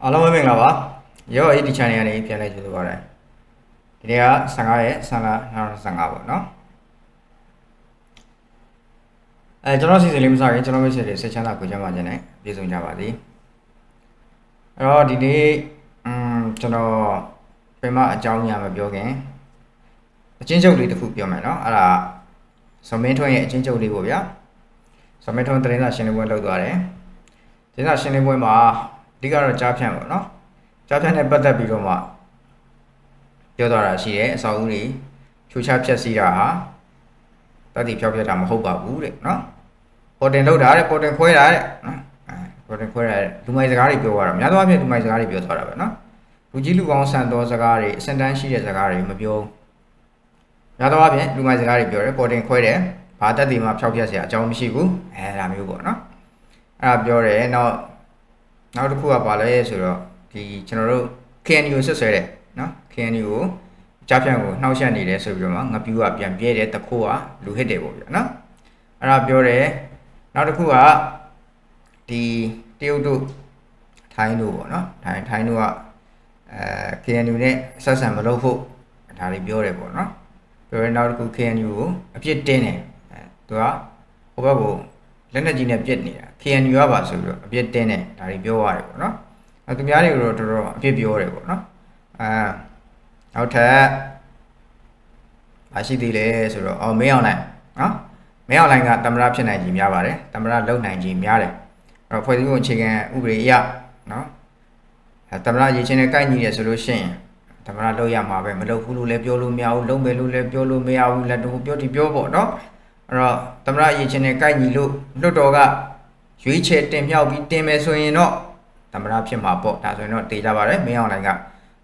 အားလုံးပဲမင်္ဂလာပါရောဒီ channel ကနေပြန်လဲကြိုဆိုပါရစေဒီနေ့က15ရက်15လ2015ပေါ့နော်ကျွန်တော်စီစဉ်လေးမစခင်ကျွန်တော်မိတ်ဆွေတွေစိတ်ချမ်းသာကိုကြမ်းပါခြင်းနဲ့ပြည့်စုံကြပါစေအဲ့တော့ဒီနေ့ကျွန်တော်ပြင်မအကြောင်းညာမပြောခင်အချင်းချုပ်လေးတစ်ခုပြောမယ်နော်အဲ့ဒါဇမင်းထွန်းရဲ့အချင်းချုပ်လေးပေါ့ဗျာဇမင်းထွန်းသတင်းစာရှင်းလင်းပွဲလုပ်သွားတယ်သတင်းစာရှင်းလင်းပွဲမှာအဓိကတော့ကြားဖြန့်ပေါ့နော်ကြားဖြန့်နဲ့ပတ်သက်ပြီးတော့မှပြောသွားတာရှိတယ်အဆောက်အဦတွေဖြိုချဖျက်ဆီးတာဟာတတိဖြောက်ပြတ်တာမဟုတ်ပါဘူးတဲ့နော်ပေါ်တင်လောက်တာတဲ့ပေါ်တင်ခွဲတာတဲ့နော်ပေါ်တင်ခွဲတာလူမိုက်စကားတွေပြောသွားတာများသောအားဖြင့်လူမိုက်စကားတွေပြောသွားတာပဲနော်လူကြီးလူကောင်းဆန်သောစကားတွေအစံတန်းရှိတဲ့စကားတွေမပြောများသောအားဖြင့်လူမိုက်စကားတွေပြောတယ်ပေါ်တင်ခွဲတယ်ဘာတတိမှဖြောက်ပြတ်เสียအကြောင်းမရှိဘူးဒါမျိုးပေါ့နော်အဲ့ဒါပြောတယ်နောက်တစ်ခုကပါလဲဆိုတော့ဒီကျွန်တော်တို့ KNU ဆက်ဆွဲတယ်နော် KNU ကိုကြားဖြန့်ကိုနှောက်ယှက်နေတယ်ဆိုပြီးတော့ငပြူးကပြန်ပြဲတယ်တခိုးကလူဟစ်တယ်ပေါ့ဗျာနော်အဲ့ဒါပြောတယ်နောက်တစ်ခုကဒီတရုတ်တို့ထိုင်းတို့ပေါ့နော်ထိုင်းတို့ကKNU နဲ့ဆက်ဆံမလုပ်ဖို့ဒါတွေပြောတယ်ပေါ့နော်ပြောရနောက်တစ်ခု KNU ကိုအပြစ်တင်းတယ်သူကဟိုဘက်ကိုလက်နက်ကြီးနဲ့ပြစ်နေတာ KNU ကပါဆိုပြီးတော့အပြစ်တင်းတယ်ဒါတွေပြောရတယ်ပေါ့နော်သူများတွေတော့တော်တော်အပြစ်ပြောတယ်ပေါ့နော်နောက်ထပ်မရှိသေးလဲဆိုတော့မင်းအောင်နိုင်နော်မင်းအောင်နိုင်ကတမရဖြစ်နိုင်ခြင်းများပါတယ်တမရလုံနိုင်ခြင်းများတယ်အဲ့တော့ဖွဲ့စည်းပုံအခြေခံဥပဒေအရနော်တမရရည်ချင်းနဲ့ကိုက်ညီတယ်ဆိုလို့ရှိရင်တမရလုံရမှာပဲမလုံဘူးလို့လည်းပြောလို့မရဘူးလုံပဲလို့လည်းပြောလို့မရဘူးလက်တူပြောတီပြောပေါ့နော်အဲ့တော့တမရရည်ချင်းနဲ့ကိုက်ညီလို့လွတ်တော်ကရွေးချယ်တင်မြှောက်ပြီးတင်မယ်ဆိုရင်တော့တမရဖြစ်မှာပေါ့ဒါဆိုရင်တော့တေးကြပါတယ်မင်းအောင်နိုင်က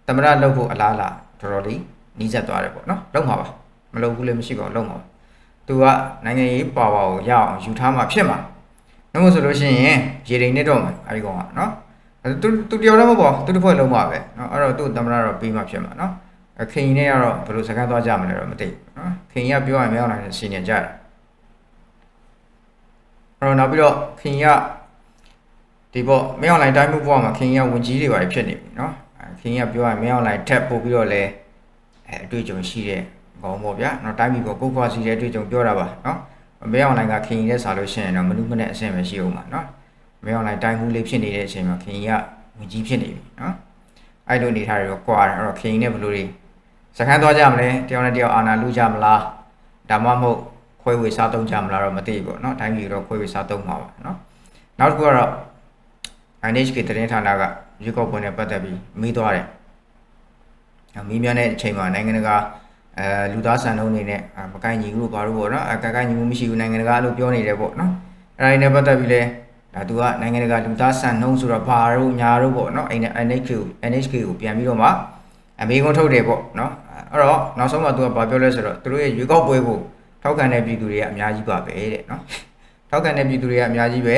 တမရလုံဖို့အလားအလာတော်တော်လေးနီးစပ်သွားတယ်ပေါ့နော်လုံမှာပါမလုံဘူးလည်းမရှိပါဘူးလုံမှာပါသူကနိုင်ငံရေးပါဝါကိုရအောင်ယူထားမှဖြစ်မှာနှုတ်ဆိုလို့ရှိရင်ရေတိန်နဲ့တော့မှာအဲဒီကောင်ကနော်သူတယောက်တည်းမဟုတ်ပါဘူးသူတစ်ဖွဲ့လုံးပါပဲနော်အဲ့တော့သူ့တမရတော့ပြီးမှဖြစ်မှာနော်ခင်ကြီးနဲ့ကတော့ဘယ်လိုစကားသွားကြမလဲတော့မသိဘူးနော်ခင်ကြီးကပြောရရင်မင်းအောင်နိုင်နဲ့ရှင်းနေကြတယ်အဲ့တော့နောက်ပြီးတော့ခင်ကြီးကဒီပေါ့မင်းအောင်နိုင်တိုင်းမှုဘဝမှာခင်ကြီးကဝင်ကြီးတွေပါဖြစ်နေပြီနော်ခင်ကြီးကပြောရရင်မင်းအောင်နိုင်ထက်ပို့ပြီးတော့လဲအတွေ့အကြုံရှိတဲ့ကောင်းပေါ့ဗျာနော်တိုင်းပြည်ကိုကိုယ်ဖွားစီတဲ့အတွေ့အကြုံပြောတာပါနော်မင်းအောင်နိုင်ကခင်ကြီးနဲ့စားလို့ရှိရင်တော့မနုမနဲ့အဆင်မရှိအောင်ပါနော်မင်းအောင်နိုင်တိုင်းမှုလေးဖြစ်နေတဲ့အချိန်မှာခင်ကြီးကဝင်ကြီးဖြစ်နေပြီနော်အဲ့လိုအနေထားတွေတော့ကွာတယ်အဲ့တော့ခင်ကြီးနဲ့ဘယ်လိုတွေစကန်းသွားကြမလဲတယောက်နဲ့တယောက်အာဏာလူကြမလားဒါမှမဟုတ်ခွဲဝေစားသုံးကြမလားတော့မသိဘူးပေါ့နော်တိုင်းပြည်တော့ခွဲဝေစားသုံးမှာပါနော်နောက်တစ်ခုကတော့ NHK သတင်းဌာနကရွေးကောက်ပွဲနဲ့ပတ်သက်ပြီးမေးသွားတယ်မေးမြန်းတဲ့အချိန်မှာနိုင်ငံတကာလူသားစံနှုန်းတွေနဲ့မကိုင်းညီဘူးဘာလို့ပေါ့နော်ကိုင်းညီမှုမရှိဘူးနိုင်ငံတကာလို့ပြောနေတယ်ပေါ့နော်အဲ့ဒါတွေနဲ့ပတ်သက်ပြီးလဲဒါသူကနိုင်ငံတကာလူသားစံနှုန်းဆိုတော့ဘာတို့ညာတို့ပေါ့နော်အဲ့ NHK ကိုပြန်ပြီးတော့မှအမေးခွန်းထုတ်တယ်ပေါ့နော်အဲ့တော့နောက်ဆုံးမှသူကဘာပြောလဲဆိုတော့သူတို့ရဲ့ရွေးကောက်ပွဲကိုထောက်ခံတဲ့ပြည်သူတွေကအများကြီးပါပဲတဲ့နော်ထောက်ခံတဲ့ပြည်သူတွေကအများကြီးပဲ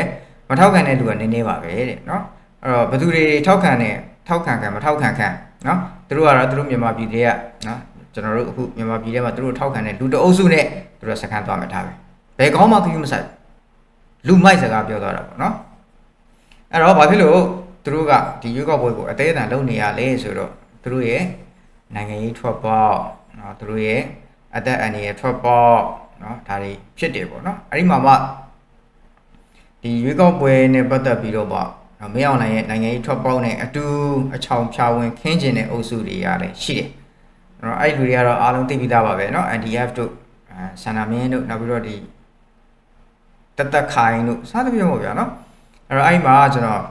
မထောက်ခံတဲ့လူကနည်းနည်းပါပဲတဲ့နော်အဲ့တော့ဘယ်သူတွေထောက်ခံတယ်ထောက်ခံခံမထောက်ခံခံနော်သူတို့ကတော့သူတို့မြန်မာပြည်တွေကနော်ကျွန်တော်တို့အခုမြန်မာပြည်ထဲမှာသူတို့ထောက်ခံတဲ့လူတအုပ်စုနဲ့သူတို့စကန်သွားမှထားပဲဘယ်ကောင်းမှခရီးမဆိုင်လူမိုက်စကားပြောသွားတာပေါ့နော်အဲ့တော့ဘာဖြစ်လို့သူတို့ကဒီရွေးကောက်ပွဲကိုအသေးအတန်လုပ်နေရလဲဆိုတော့သူတို့ရဲ့နိုင်ငံရေးထွက်ပေါက်နော်သူတို့ရဲ့အသက်အန္တရာယ်ထွက်ပေါက်နော်ဒါတွေဖြစ်တယ်ပေါ့နော်အဲ့ဒီမှာမှဒီရွေးကောက်ပွဲနဲ့ပတ်သက်ပြီးတော့ပေါ့မင်းအောင်နိုင်ရဲ့နိုင်ငံရေးထွက်ပေါက်နဲ့အတူအချောင်ဖြာဝင်ခင်းကျင်တဲ့အုပ်စုတွေရတယ်ရှိတယ်အဲ့လူတွေကတော့အားလုံးသိပြီးသားပါပဲเนาะ NDF တို့ဆန္ဒမင်းတို့နောက်ပြီးတော့ဒီတက်ခိုင်တို့စသဖြင့်ပေါ့ဗျာเนาะအဲ့တော့အဲ့မှာကျွန်တော်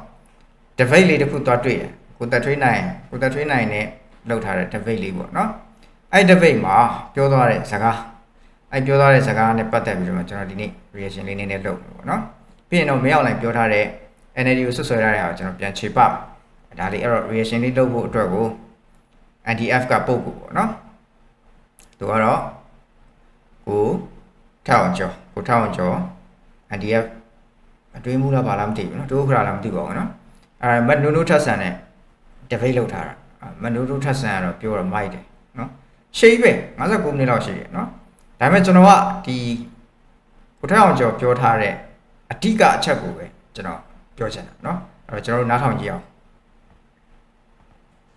debate လေးတစ်ခုသွားတွေ့တယ်ကိုတက်ထွေးနိုင်နဲ့လုပ်ထားတဲ့ debate လေးပေါ့เนาะအဲ့ debate မှာပြောသွားတဲ့စကားပြောသွားတဲ့စကားနဲ့ပတ်သက်ပြီးတော့ကျွန်တော်ဒီနေ့ reaction လေးနည်းနည်းလုပ်မယ်ပေါ့เนาะပြီးရင်တော့မရောက်နိုင်ပြောထားတဲ့ NLD ကိုဆွဆွဲထားတဲ့ဟာကိုကျွန်တော်ပြန်ခြေပဒါလေးအဲ့တော့ reaction လေးလုပ်ဖို့အတွက်ကိုNDF ကပုတ်ကိုပေါ့နော်သူကတော့ကိုထောင်ကျော် NDF အတွင်းမှုလားဘာလားမသိဘူးနော်တို့ခရာလားမသိပါဘူးနော်မနုနုထက်ဆန်နဲ့ debate လုပ်ထားတာမနုနုထက်ဆန်ကတော့ပြောတော့မိုက်တယ်နော်ရှိပဲ59မိနစ်လောက်ရှိတယ်နော်ဒါပေမဲ့ကျွန်တော်ကဒီကိုထောင်ကျော်ပြောထားတဲ့အဓိကအချက်ကိုပဲကျွန်တော်ပြောချင်တာနော်အဲ့တော့ကျွန်တော်တို့နားထောင်ကြည့်အောင်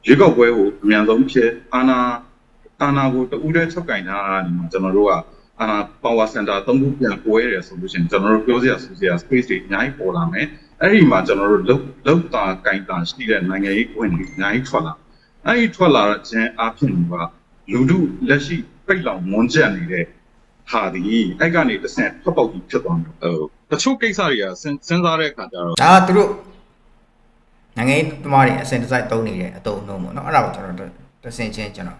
ရွေးကောက်ပွဲကိုအများဆုံးဖြစ်အာဏာကိုတူတဲ့ချုပ်ကင်ထားတာဒီမှာကျွန်တော်တို့ကအာဏာ power center 3ခုပြန်ပွဲရတယ်ဆိုလို့ရှိရင်ကျွန်တော်တို့ပြောစရာဆိုစရာ space တွေအများကြီးပေါ်လာမယ်အဲ့ဒီမှာကျွန်တော်တို့လောက်တာကင်တာရှိတဲ့နိုင်ငံရေးဝင်တွေအများကြီးထွက်လာအဲ့ဒီထွက်လာခြင်းအဖြစ်ကလူထုလက်ရှိပိတ်လောင်မွန်းကျက်နေတဲ့ဟာဒီအဲ့ကနေတစ်ဆင့်ဖတ်ပေါက်ပြီးဖြစ်သွားတယ်တချို့ကိစ္စတွေကစဉ်းစားတဲ့အခါကျတော့ဒါသူတို့နိုင်ငံရေးသမားတွေအစဉ်တစိုက်တုံးနေတဲ့အတုံးအနှုံးပေါ့နော်အဲ့ဒါကိုကျွန်တော်တဆင်ချင်းကျွန်တော်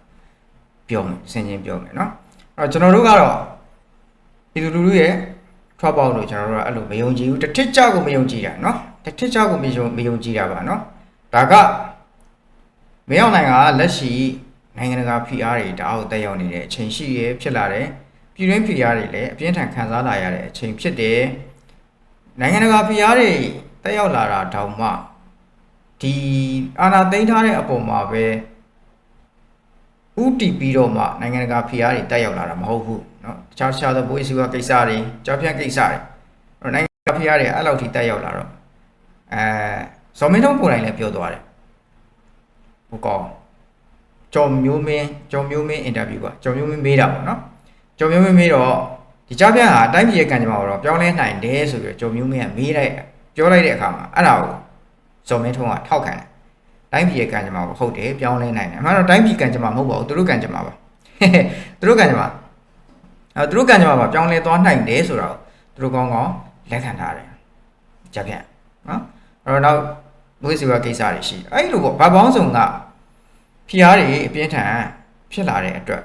ပြောမယ်ဆင်ချင်းပြောမယ်နော်အဲ့တော့ကျွန်တော်တို့ကတော့ဒီလူလူရဲ့ထွက်ပေါက်လို့ကျွန်တော်တို့ကအဲ့လိုမယုံကြည်ဘူးတစ်ထစ်ကြောက်ကိုမယုံကြည်တာနော်တစ်ထစ်ကြောက်ကိုမယုံကြည်တာပါနော်ဒါကမင်းအောင်နိုင်ကလက်ရှိနိုင်ငံတကာ PR တွေတအားကိုတက်ရောက်နေတဲ့အချိန်ရှိရဖြစ်လာတယ်ပြည်တွင်း PR တွေလည်းအပြင်းထန်ခံစားလာရတဲ့အချိန်ဖြစ်တယ်နိုင်ငံတကာ PR တွေတက်ရောက်လာတာတောင်မှဒီအာဏာသိမ်းထားတဲ့အပေါ်မှာပဲဥတီပြီးတော့မှနိုင်ငံတကာ PR တွေတက်ရောက်လာတာမဟုတ်ဘူးเนาะတခြားသောဘိုးအစည်းအဝေးကိစ္စတွေကြောက်ဖြန့်ကိစ္စတွေနိုင်ငံတကာ PR တွေအဲ့လောက်ထိတက်ရောက်လာတော့ဇော်မင်းထွန်းကိုယ်တိုင်လည်းပြောသွားတယ်ဟိုကောင်ကျော်မျိုးမင်းအင်တာဗျူးကကျော်မျိုးမင်းမေးတာပေါ့နော်ကျော်မျိုးမင်းမေးတော့ဒီကြောက်ဖြန့်ဟာအတိုင်းပြည်ရဲ့ကံကြမ္မာကိုတော့ပြောင်းလဲနိုင်တယ်ဆိုပြီးကျော်မျိုးမင်းကမေးလိုက်ပြောလိုက်တဲ့အခါမှာအဲ့ဒါကိုဇော်မင်းထွန်းကထောက်ခံတယ်တိုင်းပြည်ရဲ့ကံကြမ္မာကိုဟုတ်တယ်ပြောင်းလဲနိုင်တယ်အမှန်တော့တိုင်းပြည်ကံကြမ္မာမဟုတ်ပါဘူးသူတို့ကံကြမ္မာပါသူတို့ကံကြမ္မာသူတို့ကံကြမ္မာပါပြောင်းလဲသွားနိုင်တယ်ဆိုတော့သူတို့ကောင်းလက်ခံထားတယ်ကြောက်ဖြန့်နော်အဲ့တော့မွေးစီဝါကိစ္စတွေရှိအဲ့လိုပေါ့ဘာပေါင်းစုံကPR တွေအပြင်းထန်ဖြစ်လာတဲ့အတွက်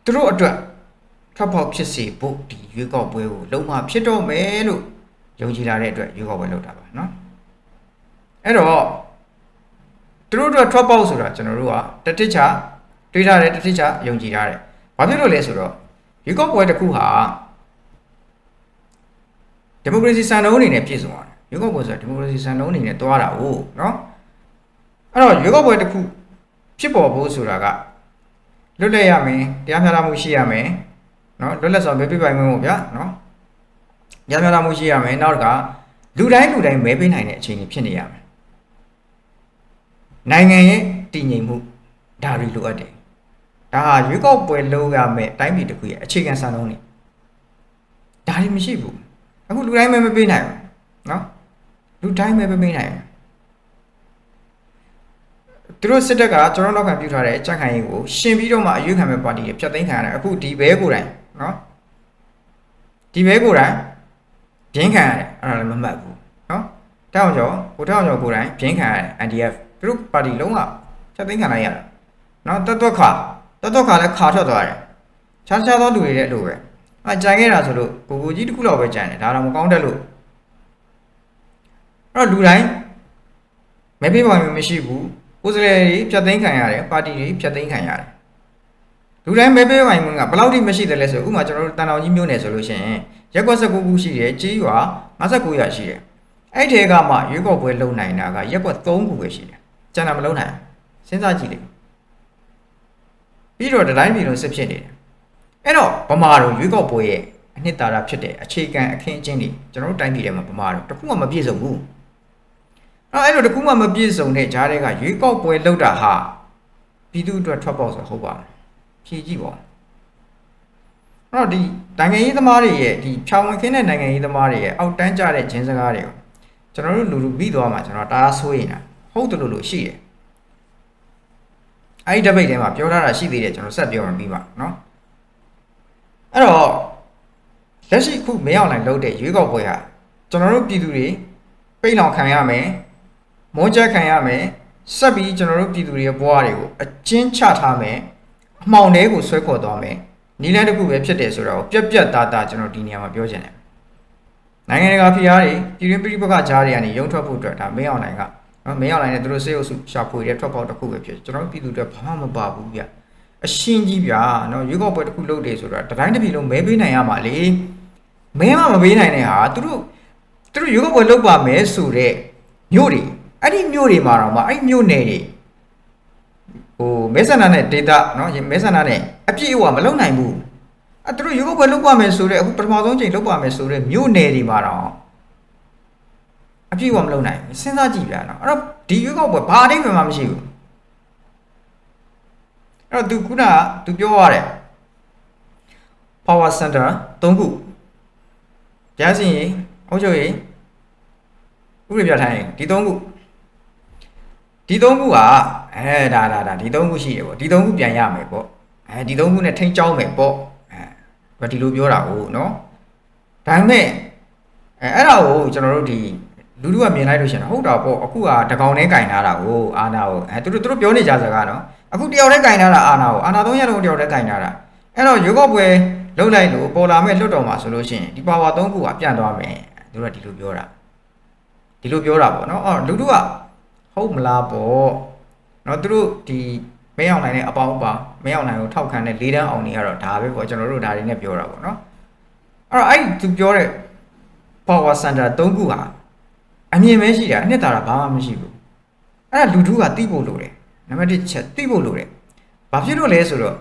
သူတို့အတွက်ထွက်ပေါက်ဖြစ်စေဖို့ဒီရွေးကောက်ပွဲကိုလုံးဝဖြစ်တော့မယ်လို့ယုံကြည်လာတဲ့အတွက်ရွေးကောက်ပွဲလုပ်တာပါနော်အဲ့တော့သူတို့အတွက်ထွက်ပေါက်ဆိုတာကျွန်တော်တို့ကတတိချတွေးထားတယ်တတိချယုံကြည်ထားတယ်ဘာဖြစ်လို့လဲဆိုတော့ရွေးကောက်ပွဲတစ်ခုဟာဒီမိုကရေစီစံနှုန်းအနေနဲ့ပြည့်စုံရတယ်ရွေးကောက်ပွဲဆိုတာဒီမိုကရေစီစံနှုန်းအနေနဲ့တွားတာ哦နော်အဲ့တော့ရွေးကောက်ပွဲတစ်ခုဖြစ်ပေါ်ဖို့ဆိုတာကလွတ်လပ်ရမယ်တရားမျှတမှုရှိရမယ်နော်လွတ်လပ်စွာမဲပေးပိုင်ခွင့်ပေါ့ဗျာနော်တရားမျှတမှုရှိရမယ်နောက်ကလူတိုင်းမဲပေးနိုင်တဲ့အခြေအနေဖြစ်နေရမယ်နိုင်ငံရဲ့တည်ငြိမ်မှုဒါတွေလိုအပ်တယ်ဒါဟာရွေးကောက်ပွဲလုပ်ရမယ်တိုင်းပြည်တစ်ခုရဲ့အခြေခံစံနှုန်းတွေဒါတွေမရှိဘူးအခုလူတိုင်းမဲမပေးနိုင်ဘူးနော်လူတိုင်းမဲမပေးနိုင်ဘူးသူတို့စစ်တပ်ကကျွန်တော်နောက်ခံပြုထားတဲ့ကြက်ခိုင်ရေးကိုရှင်ပြီးတော့မှအရွေးခံမဲ့ပါတီတွေဖျက်သိမ်းခံရတယ်အခုဒီဘဲကိုယ်တိုင်နော်ဒီဘဲကိုယ်တိုင်ပြင်းခံရတယ်အဲ့ဒါလည်းမမှတ်ဘူးနော်တောင်းကျော်ကိုယ်တိုင်ပြင်းခံရတယ် NDF သူတို့ပါတီလုံးဝဖျက်သိမ်းခံလိုက်ရတာနော်တတ်ခါလည်းခါထွက်သွားတယ်ခြားသောလူတွေတဲ့လိုပဲကြံခဲ့တာဆိုလို့ကိုကြီးတစ်ခုလောက်ပဲကြံတယ်ဒါတော့မကောင်းတတ်လို့အဲ့တော့လူတိုင်းမဲပေးပါမျိုးမရှိဘူးကိုယ်စလဲတွေဖြတ်သိမ်းခံရတယ်ပါတီတွေဖြတ်သိမ်းခံရတယ်လူတိုင်းမဲပေးပိုင်မှုကဘယ်လောက်ထိမရှိတယ်လဲဆိုဥပမာကျွန်တော်တို့တန်တော်ကြီးမျိုးနယ်ဆိုလို့ရှိရင်ရက်ကွက်19ခုရှိတယ်ကြေးရွာ59ရွာရှိတယ်အဲ့ထဲကမှရွေးကောက်ပွဲလုပ်နိုင်တာကရက်ကွက်3ခုပဲရှိတယ်ကျန်တာမလုပ်နိုင်စဉ်းစားကြည့်လေပြီးတော့တိုင်းပြည်လုံးစစ်ဖြစ်နေတယ်အဲ့တော့ဗမာတို့ရွေးကောက်ပွဲရဲ့အနှစ်သာရဖြစ်တဲ့အခြေခံအခင်းအကျင်းတွေကျွန်တော်တို့တိုင်းပြည်ထဲမှာဗမာတို့တခုမှမပြည့်စုံဘူးအဲ့လိုတခုမှမပြည့်စုံတဲ့ဂျားတွေကရွေးကောက်ပွဲလုပ်တာဟာပြည်သူအတွက်ထွက်ပေါက်ဆိုဟုတ်ပါဖြည့်ကြည့်ပါအဲ့တော့ဒီနိုင်ငံရေးသမားတွေရဲ့ဒီဖြောင်းဝင်ခင်းတဲ့နိုင်ငံရေးသမားတွေရဲ့အောက်တန်းကျတဲ့ဂျင်းစကားတွေကိုကျွန်တော်တို့လူပြီးသွားမှာကျွန်တော်တအားဆိုးရင်ဟုတ်တယ်လို့ရှိတယ်အဲ့ဒီတပိတ်ထဲမှာပြောထားတာရှိသေးတယ်ကျွန်တော်ဆက်ပြောမှပြီးပါနော်အဲ့တော့လက်ရှိခုမရောက်နိုင်လို့တဲ့ရွေးကောက်ပွဲဟာကျွန်တော်တို့ပြည်သူတွေပိတ်လောင်ခံရမယ်မုန်းချက်ခံရမယ်ဆက်ပြီးကျွန်တော်တို့ပြည်သူတွေရဲ့ဘဝတွေကိုအကျဉ်းချထားမယ်အမှောင်တွေကိုဆွဲခေါ်သွားမယ်နီလန်းတစ်ခုပဲဖြစ်တယ်ဆိုတော့ပြက်သားကျွန်တော်ဒီနေရာမှာပြောချင်တယ်နိုင်ငံတကာဖိအားတွေပြည်တွင်းပြည်ပကကြားတွေကနေရုံထွက်ဖို့အတွက်ဒါမင်းအောင်နိုင်ကမင်းအောင်နိုင်နဲ့သူတို့စေအုပ်စုရှာဖွေတဲ့ထွက်ပေါက်တစ်ခုပဲဖြစ်ကျွန်တော်တို့ပြည်သူတွေဘာမှမပါဘူးဗျအရှင်းကြီးဗျာနော်ရွေးကောက်ပွဲတစ်ခုလုပ်တယ်ဆိုတော့တတိုင်းတစ်ပြည်လုံးမဲပေးနိုင်ရမှာလေမဲမပေးနိုင်တဲ့ဟာသူတို့ရွေးကောက်ပွဲလုပ်ပါမယ်ဆိုတဲ့မြို့တွေအဲ့ဒီမြို့တွေမှာတော့မှအဲ့မြို့နယ်တွေဟိုမဲဆန္ဒနဲ့ဒေတာနော်မဲဆန္ဒနဲ့အပြည့်အဝမလုပ်နိုင်ဘူးအဲ့သူတို့ရွေးကောက်ပွဲလုပ်ပါမယ်ဆိုတဲ့အခုပထမဆုံးချိန်လုပ်ပါမယ်ဆိုတဲ့မြို့နယ်တွေမှာတော့အပြည့်အဝမလုပ်နိုင်ဘူးစဉ်းစားကြည့်ဗျာနော်အဲ့တော့ဒီရွေးကောက်ပွဲဘာအတိတ်မှမရှိဘူး အဲ့တော့သူခုနကသူပြောရတယ် power center 3ခုကြားစင်ရင်အုပ်ချုပ်ရေးဥပဒေပြဋ္ဌာန်းရင်ဒီ3ခုဒီ3ခုကဒါဒီ3ခုရှိတယ်ပေါ့ဒီ3ခုပြန်ရမယ်ပေါ့ဒီ3ခုနဲ့ထိန်းကျောင်းမယ်ပေါ့ဒီလိုပြောတာဟုတ်နော်ဒါပေမဲ့အဲ့ဒါကိုကျွန်တော်တို့ဒီလူလူကမြင်လိုက်လို့ရှင်ဟုတ်တာပေါ့အခုကတကောင်နဲ့ကင်ထားတာကိုအာနာကိုသူတို့ပြောနေကြစကားနော်အခုတယောက်တည်းကင်ထားတာအာနာကိုအာနာ3ရက်လုံးတယောက်တည်းကင်ထားတာအဲ့တော့ရွေးကောက်ပွဲလုံးလိုက်လို့ပေါ်လာမဲ့လွတ်တော်မှာဆိုလို့ရှိရင်ဒီပါဝါ3ခုကပြန့်သွားမယ်သူတို့ကဒီလိုပြောတာပေါ့နော်အော်လူလူကဟုတ်မလားပေါ့နော်သူတို့ဒီမင်းအောင်နိုင်တဲ့အပေါင်းပါမင်းအောင်နိုင်ကိုထောက်ခံတဲ့၄တန်းအောင်နေကတော့ဒါပဲပေါ့ကျွန်တော်တို့ဒါတွေနဲ့ပြောတာပေါ့နော်အဲ့တော့အဲ့သူပြောတဲ့ power center 3ခုဟာအမြင်ပဲရှိတာအနှစ်သာရဘာမှမရှိဘူးအဲ့ဒါလူထုကသိဖို့လိုတယ်နံပါတ်1ချက်သိဖို့လိုတယ်ဘာဖြစ်လို့လဲဆိုတော့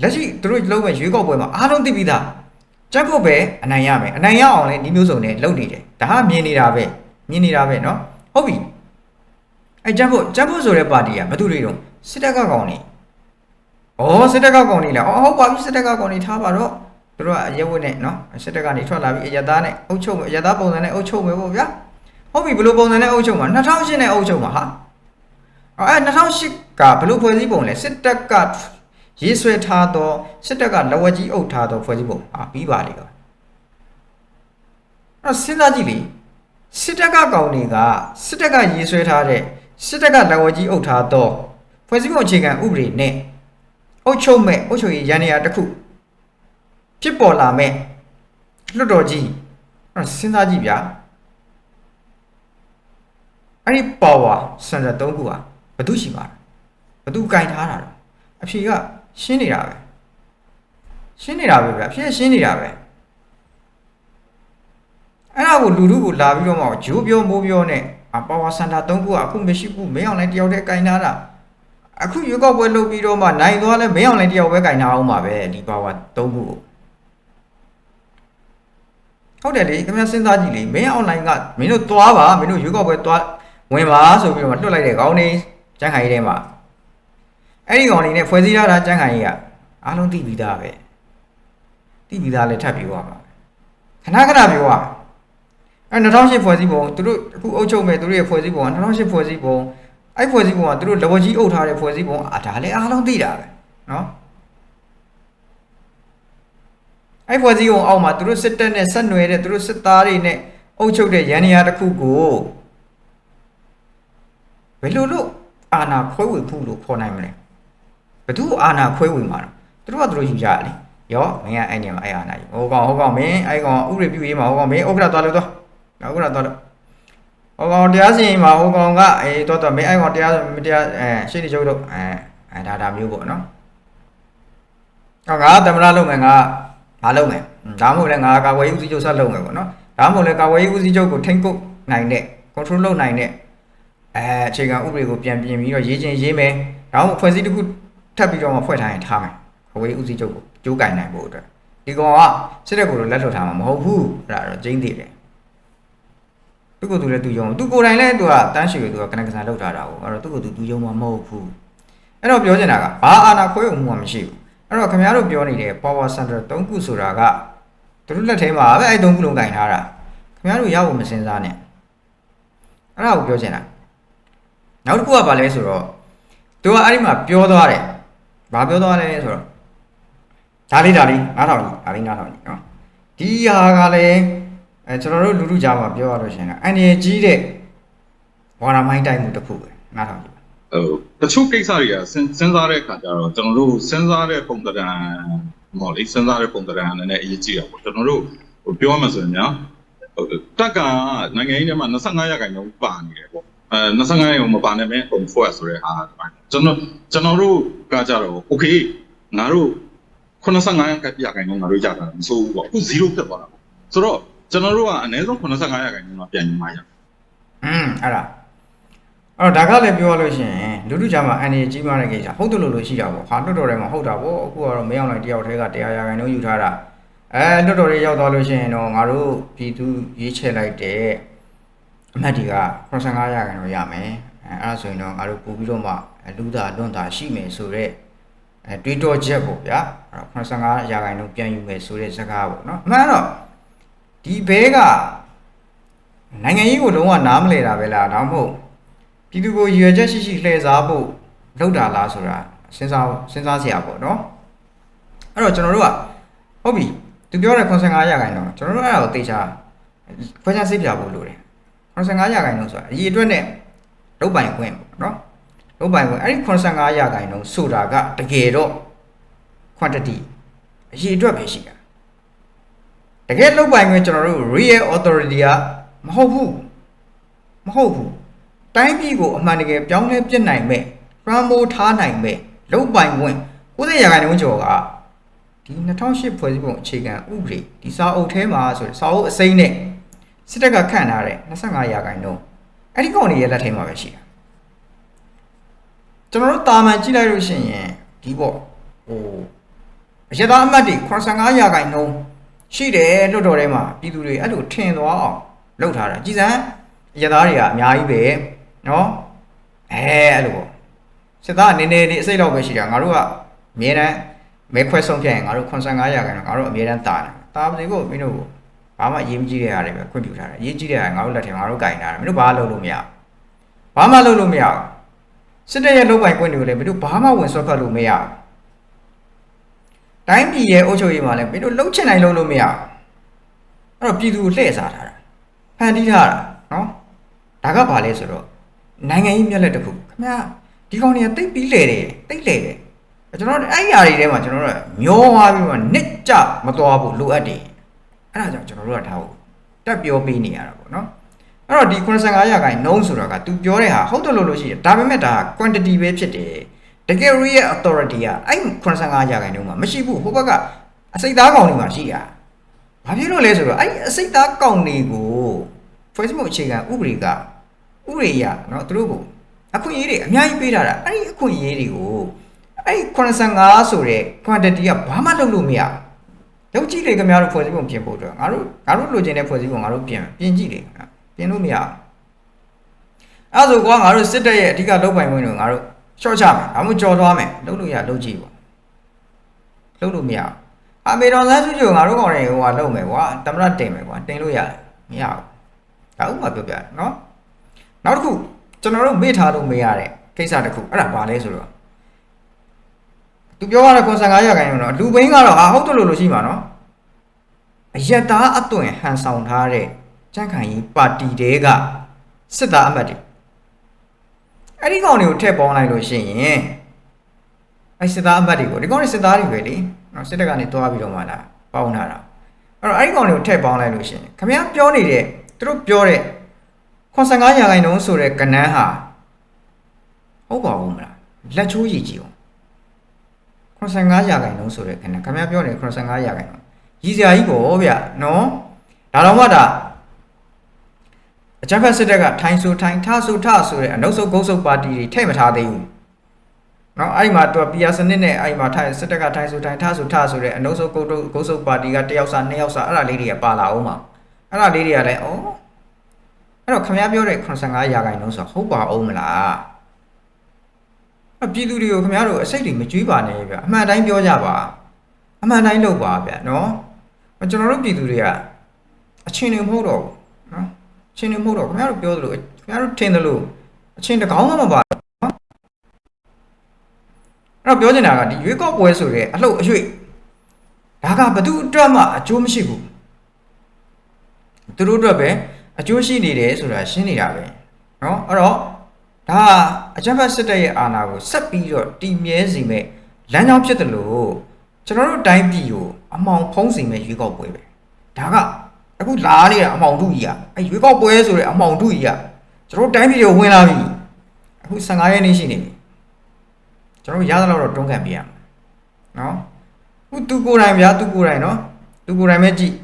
လက်ရှိသူတို့လုံးဝရွေးကောက်ပွဲမှာအားလုံးသိပြီးသားကြက်ဖို့ပဲအနိုင်ရမယ်အနိုင်ရအောင်လဲဒီမျိုးစုံနဲ့လုပ်နေတယ်ဒါကမြင်နေတာပဲနော်ဟုတ်ပြီအဲ့ကြက်ဖို့ဆိုတဲ့ပါတီကဘယ်သူတွေတော့စစ်တပ်ကကောင်နေစစ်တပ်ကကောင်နေလားဟုတ်ပါပြီစစ်တပ်ကကောင်နေထားပါတော့သူတို့ကအရဲဝတ်နဲ့နော်စစ်တပ်ကနေထွက်လာပြီးအရသားနဲ့အုပ်ချုပ်မယ်အရသားပုံစံနဲ့အုပ်ချုပ်မယ်ပေါ့ဗျာဟုတ်ပြီဘယ်လိုပုံစံနဲ့အုပ်ချုပ်မှာ2008နဲ့အုပ်ချုပ်မှာဟာ2008ကဘယ်လိုဖွဲ့စည်းပုံလဲစစ်တပ်ကရေးဆွဲထားတော့စစ်တပ်ကလက်ဝဲကြီးအုပ်ထားတော့ဖွဲ့စည်းပုံပြီးပါလေတော့အဲ့စဉ်းစားကြည့်လေစစ်တပ်ကကောင်တွေကစစ်တပ်ကရေးဆွဲထားတဲ့စစ်တပ်ကလက်ဝဲကြီးအုပ်ထားတော့ဖွဲ့စည်းပုံအခြေခံဥပဒေနဲ့အုပ်ချုပ်ရေးရန်နေရာတစ်ခုဖြစ်ပေါ်လာမဲ့လွတ်တော်ကြီးစဉ်းစားကြည့်ဗျာအဲ့ဒီ power center 3ခုဟာဘယ်သူရှိပါလဲဘယ်သူကင်ထားတာလဲအဖြေကရှင်းနေတာပဲဗျရှင်းနေတာပဲအဲ့ဒါကိုလူထုကိုလာပြီးတော့မှဂျိုးပြောမိုးပြောနဲ့ power center 3ခုကအခုမရှိဘူးမင်းအောင်လည်းတယောက်တည်းကင်ထားတာအခုရွေးကောက်ပွဲလုပ်ပြီးတော့မှနိုင်သွားလဲမင်းအောင်လည်းတယောက်ပဲကင်ထားအောင်ပါပဲဒီ power 3ခုကိုဟုတ်တယ်လေခင်ဗျာစဉ်းစားကြည့်လေမင်းအောင်လိုင်းကမင်းတို့သွားပါမင်းတို့ရွေးကောက်ပွဲသွားဝင်ပါဆိုပြီးတော့လွှတ်လိုက်တဲ့ခေါင်းနေကျန်းခိုင်ရေးထဲမှာအဲ့ဒီကောင်နေနဲ့ဖွဲ့စည်းထားတာကျန်းခိုင်ရေးကအားလုံးသိပြီးသားပဲသိပြီးသားလည်းထပ်ပြောရမှာခဏပြောရအဲ့2008ဖွဲ့စည်းပုံသူတို့အခုအုပ်ချုပ်မဲ့သူတို့ရဲ့ဖွဲ့စည်းပုံက2008ဖွဲ့စည်းပုံအဲ့ဖွဲ့စည်းပုံကသူတို့လက်ဝကြီးအုပ်ထားတဲ့ဖွဲ့စည်းပုံဒါလည်းအားလုံးသိတာပဲနော်အဲ့ဖွဲ့စည်းပုံအောက်မှာသူတို့စစ်တပ်နဲ့ဆက်နွယ်တဲ့သူတို့စစ်သားတွေနဲ့အုပ်ချုပ်တဲ့ရန်နေရာတစ်ခုကိုဘယ်လိုလုပ်အာဏာခွဲဝေဖို့လို့ခေါ်နိုင်မလဲဘယ်သူအာဏာခွဲဝေမှာလဲသူတို့ယူကြရလေရောမင်းကအဲ့နေမှာအဲ့အာဏာယူဟိုကောင်မင်းအဲ့ကောင်ဥပဒေပြုရေးမှာဟိုကောင်မင်းဥက္ကဋ္ဌသွားလို့တော့ဥက္ကဋ္ဌသွားလို့ဟိုကောင်တရားစီရင်မှာဟိုကောင်ကတော့မင်းအဲ့ကောင်တရားရှေ့နေချုပ်တော့ဒါမျိုးပေါ့နော်ငါသမရလုပ်မယ်ငါလုပ်မယ်ဒါမှမဟုတ်လည်းငါကာဝေးဦးစီးချုပ်ဆက်လုပ်မယ်ပေါ့နော်ဒါမှမဟုတ်လည်းကာဝေးဦးစီးချုပ်ကိုထိန်းချုပ်နိုင်တဲ့ control လုပ်နိုင်တဲ့အခြေခံဥပဒေကိုပြန်ပြင်ပြီးတော့ရေးချင်းရေးမယ်ဒါမှမဟုတ်ဖွဲ့စည်းတစ်ခုထပ်ပြီးတော့မှဖွဲ့ထားရင်ထားမယ်ကာဝေးဦးစီးချုပ်ကိုကြိုးကင်နိုင်ဖို့အတွက်ဒီကောင်ကစစ်တပ်ကိုလက်လွတ်ထားမှာမဟုတ်ဘူးအဲ့ဒါတော့ကျင်းသေးတယ်သူ့ကိုယ်သူလည်းသူယုံသူကိုယ်တိုင်လည်းသူကတန်းရှည်သူကကနကစားလောက်ထားတာကိုအဲ့တော့သူ့ကိုယ်သူယုံမှာမဟုတ်ဘူးအဲ့တော့ပြောချင်တာကဘာအာဏာခွဲမှုမှမရှိဘူးအဲ့တော့ခင်ဗျားတို့ပြောနေတဲ့ power center 3ခုဆိုတာကသူတို့လက်ထဲမှာပဲအဲ့3ခုလုံးကင်ထားတာခင်ဗျားတို့ရဖို့မစင်စားနဲ့အဲ့ဒါကိုပြောချင်တာနောက်တစ်ခုကဘာလဲဆိုတော့သူကအဲ့ဒီမှာပြောသွားတယ်ဘာပြောသွားလဲဆိုတော့ဒါလေးနားထောင်ကြည့်နော်ဒီဟာကလည်းကျွန်တော်တို့လူထုကြားမှာပြောရလို့ရှင်အန်ဒီကြီးတဲ့ဝါရမိုင်းတိုက်မှုတစ်ခုပဲနားထောင်ကြည့်တချို့ကိစ္စတွေကစဉ်းစားတဲ့အခါကျတော့ကျွန်တော်တို့စဉ်းစားတဲ့ပုံသဏ္ဍာန်မော်လေးစဉ်းစားတဲ့ပုံသဏ္ဍာန်နဲ့အရေးကြီးတာပေါ့ကျွန်တော်တို့ပြောမှဆိုရင်ညာတက်ကနိုင်ငံရေးထဲမှာ25ရာခိုင်နှုန်းပါနေတယ်ပေါ့25ရာခိုင်နှုန်းမပါနေမဲ့ပုံဖွဲ့ဆိုတဲ့ဟာကျွန်တော်တို့ကကြတော့ okay ငါတို့85ရာခိုင်နှုန်းငါတို့ရတာမဆိုးဘူးပေါ့အခု0ဖြစ်သွားတာပေါ့ဆိုတော့ကျွန်တော်တို့ကအနည်းဆုံး85ရာခိုင်နှုန်းတော့ပြန်ယူမှရအဲ့ဒါကလည်းပြောရလို့ရှိရင်လူထုကြားမှာအန်ဒီကြီးမားတဲ့ကိစ္စဟုတ်တယ်လို့ရှိတာပေါ့ဟာတော်တယ်မှာဟုတ်တာပေါ့အခုကတော့မင်းအောင်လိုက်တယောက်တည်းက100ရာခိုင်နှုန်းယူထားတာတော်တော်လေးရောက်သွားလို့ရှိရင်တော့ငါတို့ပြည်သူရွေးချယ်လိုက်တဲ့အမှတ်တွေက85ရာခိုင်နှုန်းရမယ်အဲ့ဒါဆိုရင်တော့ငါတို့ပို့ပြီးတော့မှလူသားလွန်သားရှိမယ်ဆိုတော့ တွေးတောချက်ပေါ့ဗျာ85ရာခိုင်နှုန်းပြန်ယူမယ်ဆိုတဲ့စကားပေါ့နော်အမှန်တော့ဒီဘဲကနိုင်ငံရေးကိုလုံးဝနားမလည်တာပဲလားဒါမှမဟုတ်ပြည်သူကိုရွယ်ချက်ရှိရှိလှည့်စားဖို့လုပ်တာလားဆိုတာစဉ်းစားစရာပေါ့နော်အဲ့တော့ကျွန်တော်တို့ကဟုတ်ပြီသူပြောတဲ့85ရာခိုင်နှုန်းကျွန်တော်တို့အဲ့ဒါကိုသိချာခွဲခြားစိတ်ပြဖို့လိုတယ်85ရာခိုင်နှုန်းဆိုတာအရေးအတွက်နဲ့လုတ်ပိုင်ခွင့်ပေါ့နော်လုတ်ပိုင်ခွင့်အဲ့ဒီ85ရာခိုင်နှုန်းဆိုတာကတကယ်တော့ quantity အရေးအတွက်ပဲရှိတာတကယ်လုတ်ပိုင်ခွင့်ကျွန်တော်တို့ real authority ကမဟုတ်ဘူးတိုင်းပြည်ကိုအမှန်တကယ်ပြောင်းလဲပြစ်နိုင်မဲ့လွှမ်းမိုးထားနိုင်မဲ့လုတ်ပိုင်ခွင့်90ရာခိုင်နှုန်းကျော်ကဒီ2008ဖွဲ့စည်းပုံအခြေခံဥပဒေဒီစာအုပ်ထဲမှာဆိုစာအုပ်အစိမ်းနဲ့စစ်တပ်ကခန့်ထားတဲ့25ရာခိုင်နှုန်းအဲ့ဒီကောင်တွေရဲ့လက်ထဲမှာပဲရှိတာကျွန်တော်တို့တာမန်ကြည့်လိုက်လို့ရှိရင်ဒီပေါ့အရသာအမှတ်တွေ85ရာခိုင်နှုန်းရှိတယ်လွတ်တော်ထဲမှာပြည်သူတွေအဲ့လိုထင်သွားအောင်လုပ်ထားတာကြည်စမ်းအရသာတွေကအများကြီးပဲနော်အဲ့လိုပေါ့စစ်သားနည်းနည်းလေးအစိတ်လောက်ပဲရှိတာငါတို့ကအမြဲတမ်းမဲခွဲဆုံးဖြတ်ရင်ငါတို့85ရာခိုင်နှုန်းငါတို့အမြဲတမ်းတာတယ်တာပါစေဖို့မင်းတို့ဘာမှအရေးမကြီးတဲ့ဟာတွေပဲခွင့်ပြုထားတယ်အရေးကြီးတဲ့ဟာငါတို့လက်ထဲမှာငါတို့ကင်ထားတယ်မင်းတို့ဘာလုပ်လို့မရဘာမှလုပ်လို့မရစစ်တပ်ရဲ့လုပ်ပိုင်ခွင့်တွေကိုလည်းမင်းတို့ဘာမှဝင်ဆွဲဖက်လို့မရတိုင်းပြည်ရဲ့အုပ်ချုပ်ရေးမှာလည်းမင်းတို့လှုပ်ချင်နိုင်လို့မရအဲ့တော့ပြည်သူကိုလှည့်စားထားတာဖန်တီးထားတာနော်ဒါကဘာလဲဆိုတော့နိုင်ငံရေးမျက်လက်တစ်ခုခင်ဗျာဒီကောင်တွေကတိတ်ပြီးလေတယ်ကျွန်တော်အဲ့ຢာတွေထဲမှာကျွန်တော်တို့မျောသွားပြီးမှနစ်ကြမသွားဘူးလိုအပ်တယ်အဲ့ဒါကြောင့်ကျွန်တော်တို့ကထားဖို့တက်ပြောပေးနေရတာပေါ့နော်အဲ့တော့ဒီ85ရာခိုင်နှုန်းဆိုတော့က तू ပြောတဲ့ဟာဟုတ်တယ်လို့ရှိတယ်ဒါပေမဲ့ဒါ quantity ပဲဖြစ်တယ်တကယ် real authority ကအဲ့85ရာခိုင်နှုန်းမှာမရှိဘူးဟိုဘက်ကအစိတ်သားကောင်တွေမှာရှိတာဘာဖြစ်လို့လဲဆိုတော့အဲ့အစိတ်သားကောင်တွေကို Facebook အခြေခံဥပဒေရနော်သူတို့ကိုအခွင့်အရေးတွေအများကြီးပေးထားတာအဲ့ဒီအခွင့်အရေးတွေကိုအဲ့85ဆိုတဲ့ quantity ကဘာမှလုပ်လို့မရလုပ်ကြည့်လေခင်ဗျားတို့ဖွဲ့စည်းပုံပြင်ဖို့အတွက်ငါတို့လိုချင်တဲ့ဖွဲ့စည်းပုံငါတို့ပြင်ကြည့်လေပြင်လို့မရအဲ့ဆိုကွာငါတို့စစ်တပ်ရဲ့အဓိကလုပ်ပိုင်ခွင့်တွေငါတို့ရှော့ချမယ်ဒါမှမဟုတ်ကြော်သွားမယ်လုပ်လို့ရလုပ်ကြည့်ပေါ့လုပ်လို့မရအမေတော်ဆန်းစုကြိုငါတို့ကောင်တွေဟိုဟာလုပ်မယ်ကွာတမရတင်မယ်ကွာတင်လို့ရတယ်မရဘူးဒါဥပမာပြောပြနော်နောက်တစ်ခုကျွန်တော်တို့မေ့ထားလို့မရတဲ့ကိစ္စတစ်ခုအဲ့ဒါဘာလဲဆိုတော့သူပြောရတဲ့85ရာခိုင်နှုန်းတော့လူဘိန်းကတော့ဟာဟုတ်တယ်လို့ရှိမှာနော်အယက်သားအသွင်ဟန်ဆောင်ထားတဲ့ကြံ့ခိုင်ရေးပါတီတွေကစစ်သားအမတ်တွေအဲ့ဒီကောင်တွေကိုထည့်ပေါင်းလိုက်လို့ရှိရင်အဲ့စစ်သားအမတ်တွေကိုဒီကောင်တွေစစ်သားတွေပဲလေနော်စစ်တပ်ကနေတွားပြီးတော့မှလာပေါင်းထားတာအဲ့တော့အဲ့ဒီကောင်တွေကိုထည့်ပေါင်းလိုက်လို့ရှိရင်ခင်ဗျားပြောနေတဲ့သူတို့ပြောတဲ့85ရာခိုင်နှုန်းဆိုတဲ့ကဏ္ဍဟာဟုတ်ပါဘူးမလားလက်ချိုးရည်ကြည့်အောင်85ရာခိုင်နှုန်းဆိုတဲ့ခဏခင်ဗျားပြောနေ85ရာခိုင်နှုန်းရည်စရာကြီးပေါ့ဗျနော်ဒါတော့မှဒါအကြမ်းဖက်စစ်တပ်ကထိုင်ဆိုထဆိုတဲ့အနှုတ်ဆုပ်ဂုတ်ဆုပ်ပါတီတွေထည့်မထားသေးဘူးနော်အဲ့ဒီမှာသူက PR စနစ်နဲ့အဲ့ဒီမှာထိုင်စစ်တပ်ကထိုင်ဆိုဆိုတဲ့အနှုတ်ဆုပ်ဂုတ်ဆုပ်ပါတီက1ယောက်စာ2ယောက်စာအဲ့ဒါလေးတွေကပါလာအောင်ပါအဲ့ဒါလေးတွေကလည်းအဲ့တော့ခင်ဗျားပြောတဲ့85ရာခိုင်နှုန်းဆိုဟုတ်ပါအောင်မလားပြည်သူတွေကိုခင်ဗျားတို့အစိတ်တွေမကြွေးပါနဲ့ဗျအမှန်တိုင်းပြောကြပါအမှန်တိုင်းလုပ်ပါဗျနော်ကျွန်တော်တို့ပြည်သူတွေကအချင်းတွေမဟုတ်တော့ဘူးနော်အချင်းတွေမဟုတ်တော့ခင်ဗျားတို့ပြောသလိုခင်ဗျားတို့ထင်သလိုအချင်းတကောင်းမှမပါနော်အဲ့တော့ပြောချင်တာကဒီရွေးကောက်ပွဲဆိုတဲ့အလှုပ်အရွေ့ဒါကဘသူအတွက်မှအကျိုးမရှိဘူးသူတို့အတွက်ပဲအကျိုးရှိနေတယ်ဆိုတာရှင်းနေတာပဲနော်အဲ့တော့ဒါအကြမ်းဖက်စစ်တပ်ရဲ့အာဏာကိုဆက်ပြီးတော့တည်မြဲစေမဲ့လမ်းကြောင်းဖြစ်တယ်လို့ကျွန်တော်တို့တိုင်းပြည်ကိုအမှောင်ဖုံးစေမဲ့ရွေးကောက်ပွဲပဲဒါကအခုလာနေတာအမှောင်ထုကြီးอ่ะအဲရွေးကောက်ပွဲဆိုတဲ့အမှောင်ထုကြီးอ่ะကျွန်တော်တို့တိုင်းပြည်ကိုဝင်လာပြီအခု15ရက်နေ့ရှိနေပြီကျွန်တော်ရသလောက်တော့တွန်းကန်ပြရမယ်နော်အခုသူကိုယ်တိုင်ဗျာသူကိုယ်တိုင်နော်သူကိုယ်တိုင်ပဲကြည့်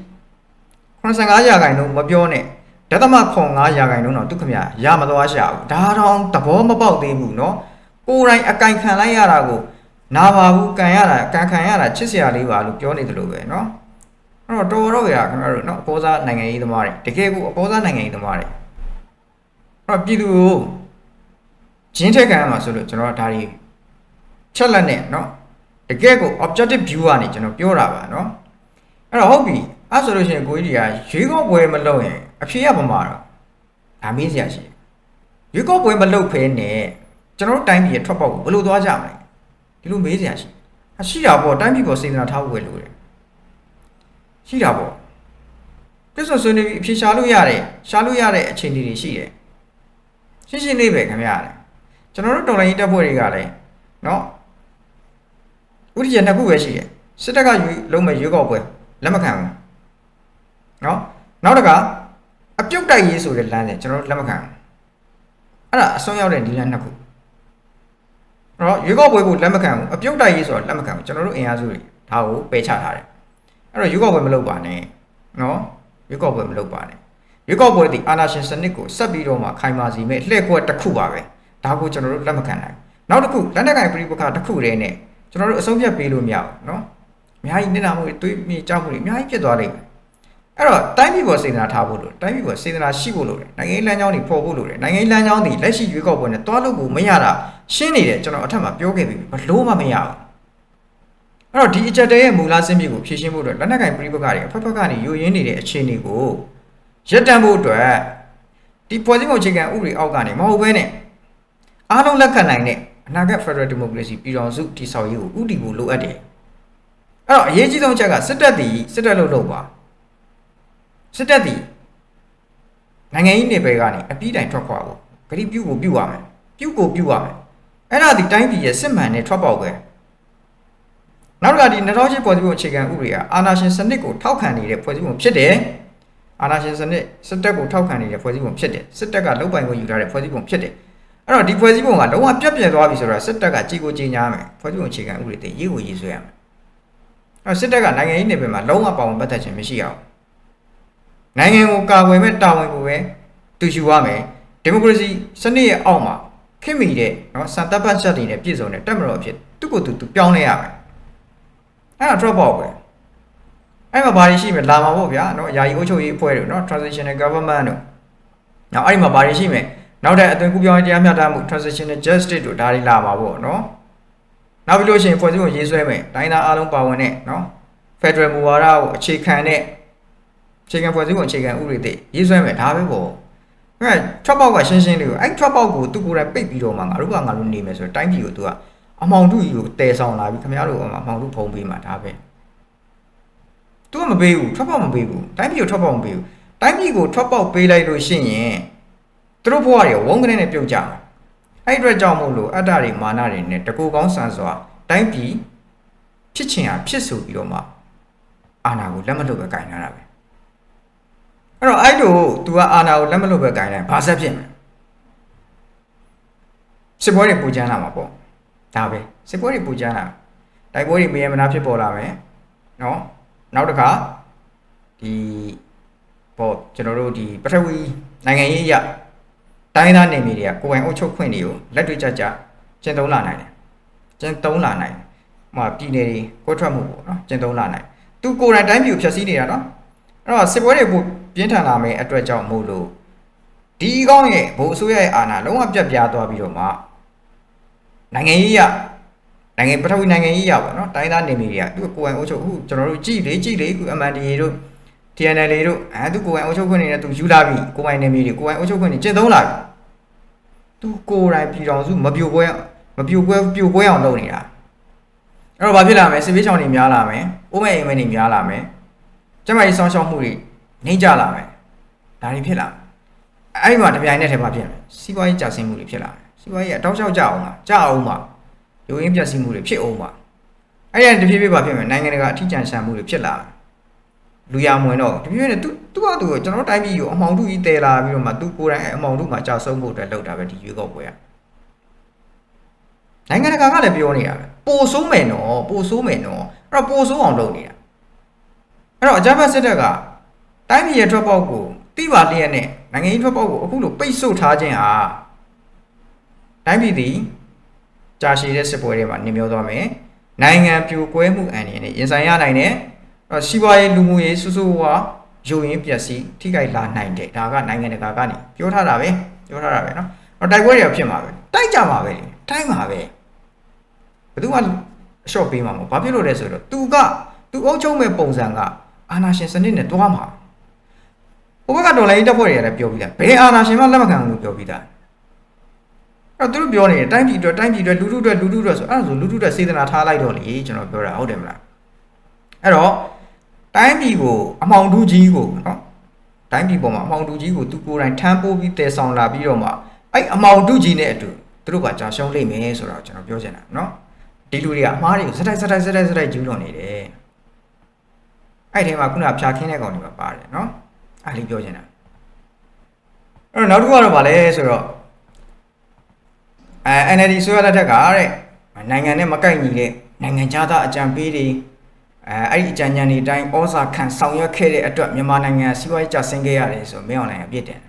85ရာခိုင်နှုန်းမပြောနဲ့ဒသမ9ရာခိုင်နှုန်းတော့သူခမရမသွားရှာဘူးဒါတော့သဘောမပေါက်သေးဘူးเนาะကိုယ်တိုင်အကင်ခံလိုက်ရတာကိုနာပါဘူးကန်ရတာကန်ခံရတာချစ်စရာလေးပါလို့ပြောနေတယ်လို့ပဲเนาะအဲ့တော့တော်ရခင်ဗျားတို့เนาะအပေါ်စားနိုင်ငံရေးသမားတွေတကယ်ကိုအပေါ်စားနိုင်ငံရေးသမားတွေအဲ့တော့ပြည်သူကိုဂျင်းထက်ခံရမှာဆိုလို့ကျွန်တော်ဒါတွေချက်လက်နဲ့เนาะ တကယ်ကို objective view ကနေကျွန်တော်ပြောတာပါเนาะအဲ့တော့ဟုတ်ပြီအဲ့ဆိုလို့ရှိရင်ကိုကြီးတွေကရွေးကောက်ပွဲမလုပ်ရင်အဖြေရပါမှာတော့ဒါမေးစရာရှိတယ်ရွေးကောက်ပွဲမလုပ်ဖဲနဲ့ကျွန်တော်တို့တိုင်းပြည်ရဲ့ထွက်ပေါက်ကိုဘယ်လိုသွားကြမလဲဒီလိုမေးစရာရှိတာပေါ့တိုင်းပြည်ပေါ်စေတနာထားဖို့ပဲလိုတယ်ရှိတာပေါ့ပြဿနာဆွေးနွေးပြီးအဖြေရှာလို့ရတဲ့အခြေအနေတွေရှိတယ်ရှင်းလေးပဲခင်ဗျားကျွန်တော်တို့တော်လိုင်းတပ်ဖွဲ့တွေကလည်းเนาะဥတီရနှစ်ခုပဲရှိတယ်စစ်တပ်ကလုံးမဲ့ရွေးကောက်ပွဲလက်မခံဘူးเนาะနောက်တစ်ခါအပြုတ်တိုက်ရေးဆိုတဲ့လမ်းနဲ့ကျွန်တော်တို့လက်မခံဘူးအဲ့ဒါအဆုံးရောက်တဲ့ဒီလမ်းနှစ်ခုเนาะရွေးကောက်ပွဲကိုလက်မခံဘူးအပြုတ်တိုက်ရေးဆိုတော့လက်မခံဘူးကျွန်တော်တို့အင်အားစုတွေဒါကိုပယ်ချထားတယ်အဲ့တော့ရွေးကောက်ပွဲမလုပ်ပါနဲ့เนาะရွေးကောက်ပွဲမလုပ်ပါနဲ့ရွေးကောက်ပွဲဒီအာဏာရှင်စနစ်ကိုဆက်ပြီးတော့မှခိုင်မာစီမဲ့လှည့်ကွက်တစ်ခုပါပဲဒါကိုကျွန်တော်တို့လက်မခံနိုင်နောက်တစ်ခုလက်နက်ကိုင်ပြည်ပခါတစ်ခုတည်းနဲ့ကျွန်တော်တို့အဆုံးဖြတ်ပေးလို့မရဘူးเนาะအများကြီးနေတာမှုတွေတွေးမြေကြောက်မှုတွေအများကြီးဖြစ်သွားလိမ့်မယ်အဲ့တော့တိုင်းပြည်ပေါ်စေတနာထားဖို့လို့တိုင်းပြည်ပေါ်စေတနာရှိဖို့လို့နိုင်ငံရေးလမ်းကြောင်းတွေပေါ်ဖို့လို့နိုင်ငံရေးလမ်းကြောင်းတွေလက်ရှိရွေးကောက်ပွဲနဲ့တွားလို့ကိုမရတာရှင်းနေတယ်ကျွန်တော်အထက်မှာပြောခဲ့ပြီဘလို့မှမရဘူးအဲ့တော့ဒီအချက်တည်းရဲ့မူလစင်းပြကိုဖြည့်ရှင်းဖို့အတွက်လက်နက်ကိုင်ပြည်ပခါတွေအဖက်ဖက်ကနေယိုရင်းနေတဲ့အခြေအနေကိုရပ်တန့်ဖို့အတွက်ဒီဖွဲ့စည်းပုံအခြေခံဥပဒေအောက်ကနေမဟုတ်ဘဲနဲ့အားလုံးလက်ခံနိုင်တဲ့အနာဂတ် Federal Democracy ပြည်ထောင်စုတည်ဆောက်ရေးကိုဥတည်ဖို့လိုအပ်တယ်အဲ့တော့အရေးကြီးဆုံးချက်ကစစ်တပ်လို့ပါစစ်တပ်ဒီနိုင်ငံရေးနယ်ပယ်ကနေအပြီးတိုင်ထွက်ခွာဖို့ဂတိပြုကိုပြုရမယ်ပြုရမယ်အဲ့ဒါဒီတိုင်းပြည်ရဲ့စစ်မှန်တဲ့ထွက်ပေါက်ပဲနောက်ကဒီ2008ဖွဲ့စည်းပုံအခြေခံဥပဒေကအာဏာရှင်စနစ်ကိုထောက်ခံနေတဲ့ဖွဲ့စည်းပုံဖြစ်တယ်အာဏာရှင်စနစ်စစ်တပ်ကိုထောက်ခံနေတဲ့ဖွဲ့စည်းပုံဖြစ်တယ်စစ်တပ်ကလုပ်ပိုင်ခွင့်ယူထားတဲ့ဖွဲ့စည်းပုံဖြစ်တယ်အဲ့တော့ဒီဖွဲ့စည်းပုံကလုံးဝပြတ်ပြဲသွားပြီဆိုတော့စစ်တပ်ကကြီးကိုကြီးညားမယ်ဖွဲ့စည်းပုံအခြေခံဥပဒေတွေရေးကိုရေးဆွဲရမယ်အဲ့တော့စစ်တပ်ကနိုင်ငံရေးနယ်ပယ်မှာလုံးဝပါဝင်ပတ်သက်ခြင်းမရှိအောင်နိုင်ငံကိုကာကွယ်မဲ့တာဝန်ကိုပဲတူယူရမယ်ဒီမိုကရေစီစနစ်ရဲ့အောက်မှာခင်မိတဲ့နော်စံတပ်ပတ်ချက်တွေနဲ့ပြည့်စုံတဲ့တက်မတော်အဖြစ်သူ့ကိုယ်သူပြောင်းလဲရမယ်အဲ့ဒါ drop out ပဲအဲ့မှာဘာတွေရှိမလဲလာမှာပေါ့ဗျာနော်ယာယီအုပ်ချုပ်ရေးအဖွဲ့တို့နော် transitional government တို့နောက်အဲ့ဒီမှာဘာတွေရှိမလဲနောက်တဲ့အသွင်ကူးပြောင်းရေးတရားမျှတမှု transitional justice တို့ဒါတွေလာမှာပေါ့နော်နောက်ပြီးလို့ရှိရင်ဖွဲ့စည်းပုံရေးဆွဲမယ်တိုင်းသားအားလုံးပါဝင်တဲ့နော် federal မူဝါဒကိုအခြေခံတဲ့အခြေခံဖွဲ့စည်းပုံအခြေခံဥပဒေတွေရေးဆွဲမယ်ဒါပဲပေါ့အဲ့ထွက်ပေါက်ကရှင်းလေးကိုအဲ့ထွက်ပေါက်ကိုသူကိုယ်တိုင်ပိတ်ပြီးတော့မှငါတို့နေမယ်ဆိုတော့တိုင်းပြည်ကိုသူကအမောင်တုကြီးကိုတည်ဆောင်လာပြီးခင်ဗျားတို့အမောင်တုဖုံးပေးမှာဒါပဲသူကမပေးဘူးထွက်ပေါက်မပေးဘူးတိုင်းပြည်ကိုထွက်ပေါက်မပေးဘူးတိုင်းပြည်ကိုထွက်ပေါက်ပေးလိုက်လို့ရှိရင်သူတို့ဘဝတွေဝုန်းကနေနဲ့ပြုတ်ကြမှာအဲ့အတွက်ကြောင့်မို့လို့အတ္တတွေမာနတွေနဲ့တကူကောင်းဆန်စွာတိုင်းပြည်ဖြစ်ချင်အောင်ဖြစ်ဆိုပြီးတော့မှအာဏာကိုလက်မလွတ်ပဲကင်ထားတာပဲအဲ့တော့အဲ့လို तू ကအာဏာကိုလက်မလွတ်ပဲကင်လိုက်ဘာဆက်ဖြစ်မလဲစစ်ပွဲတွေပူချမ်းလာမှာပေါ့ဒါပဲစစ်ပွဲတွေပူချမ်းလာတိုက်ပွဲတွေမရေမနာဖြစ်ပေါ်လာမယ်နော်နောက်တစ်ခါဒီပေါ့ကျွန်တော်တို့ဒီပထဝီနိုင်ငံရေးအရတိုင်းသားနေမြေတွေကကိုယ်ပိုင်အုပ်ချုပ်ခွင့်တွေကိုလက်တွေ့ကျကျကျင့်သုံးလာနိုင်တယ်ကျင့်သုံးလာနိုင်ဟိုပြည်နယ်တွေကွက်ထွက်မှုပေါ့နော်ကျင့်သုံးလာနိုင်သူကိုယ်တိုင်တိုင်းပြည်ကိုဖျက်ဆီးနေတာနော်အဲ့တော့စစ်ပွဲတွေပိုပြင်းထန်လာမယ်အတွက်ကြောင့်မို့လို့ဒီကောင်းရဲ့ဘိုးအစိုးရရဲ့အာဏာလုံးဝပြတ်ပြားသွားပြီးတော့မှနိုင်ငံရေးရနိုင်ငံပထဝီနိုင်ငံရေးရပေါ့နော်တိုင်းသားနေမြေတွေကသူကိုယ်ပိုင်အုပ်ချုပ်ခုကျွန်တော်တို့ကြည်လေခု MNDA တို့ TNL တို့သူကိုယ်ပိုင်အုပ်ချုပ်ခွင့်တွေနဲ့သူယူလာပြီကိုယ်ပိုင်နေမြေတွေကိုယ်ပိုင်အုပ်ချုပ်ခွင့်တွေကျင့်သုံးလာပြီသူကိုယ်တိုင်ပြည်တော်စုမပြိုပွဲအောင်လုပ်နေတာအဲ့တော့ဘာဖြစ်လာမလဲစစ်ပေးချောင်းတွေများလာမယ်အိုးမဲ့အိမ်မဲတွေများလာမယ်ကျမကြီးဆောင်းရှောင်းမှုတွေနှိမ့်ကြလာမယ်ဒါတွေဖြစ်လာအဲ့ဒီမှာတပြိုင်နက်တည်းမှာဖြစ်မယ်စီးပွားရေးကျဆင်းမှုတွေဖြစ်လာမယ်စီးပွားရေးအတောက်လျှောက်ကြအောင်မှာယိုရင်းပြတ်စီးမှုတွေဖြစ်အောင်မှာအဲ့ဒီတဖြည်းဖြည်းပါဖြစ်မယ်နိုင်ငံတကာအထီးကျန်ဆန်မှုတွေဖြစ်လာမယ်လူရမဝင်တော့တဖြည်းဖြည်းနဲ့သူကကျွန်တော်တိုင်းပြည်ကိုအမှောင်ထုကြီးတည်လာပြီးတော့မှသူကိုယ်တိုင်အမှောင်ထုမှာကြာဆုံးဖို့အတွက်လုပ်တာပဲဒီရွေးကောက်ပွဲကနိုင်ငံတကာကလည်းပြောနေတာပဲပိုဆိုးမယ်နော်အဲ့တော့ပိုဆိုးအောင်လုပ်နေတာအဲ့တော့အကြမ်းဖက်စစ်တပ်ကတိုင်းပြည်ရဲ့ထွက်ပေါက်ကိုတိပါလျက်နဲ့နိုင်ငံရေးထွက်ပေါက်ကိုအခုလိုပိတ်ဆို့ထားခြင်းဟာတိုင်းပြည်သည်ကြာရှည်တဲ့စစ်ပွဲတွေမှာနေမျောသွားမယ်နိုင်ငံပြိုကွဲမှုအန္တရာယ်နဲ့ရင်ဆိုင်ရနိုင်တဲ့စီးပွားရေးလူမှုရေးစုစုဝါယိုရင်းပျက်စီးထိခိုက်လာနိုင်တယ်ဒါကနိုင်ငံတကာကနေပြောထားတာပဲနော်တိုက်ပွဲတွေဖြစ်မှာပဲတိုက်ကြမှာပဲတိုင်းမှာပဲဘယ်သူမှ အလျှော့ပေးမှာမဟုတ်ဘာဖြစ်လို့လဲဆိုတော့သူအုပ်ချုပ်မဲ့ပုံစံကအာဏာရှင်စနစ်နဲ့တွားမှာဟိုဘက်ကဒေါ်လာရေးတပ်ဖွဲ့တွေကလည်းပြောပြီးသားဘယ်အာဏာရှင်မှလက်မခံဘူးလို့ပြောပြီးသားအဲ့တော့သူတို့ပြောနေတယ်တိုင်းပြည်အတွက်လူထုအတွက်ဆိုအဲ့ဒါဆိုလူထုအတွက်စေတနာထားလိုက်တော့လေကျွန်တော်ပြောတာဟုတ်တယ်မလားအဲ့တော့တိုင်းပြည်ကိုအမှောင်တူးကြီးကိုနော်တိုင်းပြည်ပေါ်မှာအမှောင်တူးကြီးကိုသူကိုယ်တိုင်ထမ်းပိုးပြီးတည်ဆောင်လာပြီးတော့မှအဲ့အမှောင်တူးကြီးနဲ့အတူသူတို့ကကြာရှုံးလိမ့်မယ်ဆိုတော့ကျွန်တော်ပြောချင်တာနော်ဒီလူတွေကအမှားတွေကိုစတိုက်ကျူးလွန်နေတယ်အဲ့ဒီမှာခုနဖြာခင်းတဲ့ကောင်တွေပါပါတယ်နော်အဲ့ဒီပြောချင်တာအဲ့တော့နောက်တစ်ခုကတော့ဗာလဲဆိုတော့NLD ဆိုရတဲ့ထက်ကတဲ့နိုင်ငံနဲ့မကိုက်ညီတဲ့နိုင်ငံသားအကြံပေးတွေအဲ့ဒီအကြံဉာဏ်တွေအတိုင်းဩဇာခံဆောင်ရွက်ခဲ့တဲ့အတွက်မြန်မာနိုင်ငံစီးပွားရေးကျဆင်းခဲ့ရတယ်ဆိုမင်းအောင်နိုင်အပြစ်တင်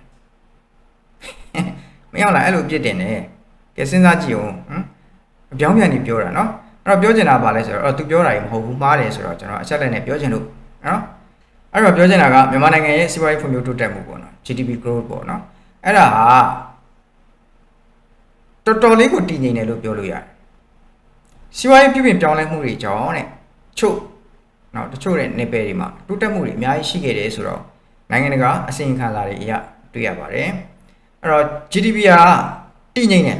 မင်းအောင်နိုင်အဲ့လိုအပြစ်တင်တယ်ကဲစဉ်းစားကြည့်အောင်အပြောင်းပြန်နေပြောတာနော်အဲ့တော့ပြောချင်တာဗာလဲဆိုတော့သူပြောတာကြီးမဟုတ်ဘူးမှားတယ်ဆိုတော့ကျွန်တော်အချက်လက်နဲ့ပြောချင်လို့နော်အဲ့တော့ပြောချင်တာကမြန်မာနိုင်ငံရဲ့စီးပွားရေးဖွံ့ဖြိုးတိုးတက်မှုပေါ့နော် GDP growth ပေါ့နော်အဲ့ဒါဟာတော်တော်လေးကိုတည်ငြိမ်တယ်လို့ပြောလို့ရတယ်စီးပွားရေးပြုပြင်ပြောင်းလဲမှုတွေကြောင့်တဲ့တချို့တဲ့နေပယ်တွေမှာတိုးတက်မှုတွေအများကြီးရှိခဲ့တယ်ဆိုတော့နိုင်ငံတကာအစီရင်ခံစာတွေအရတွေ့ရပါတယ်အဲ့တော့ GDP ကတည်ငြိမ်တယ်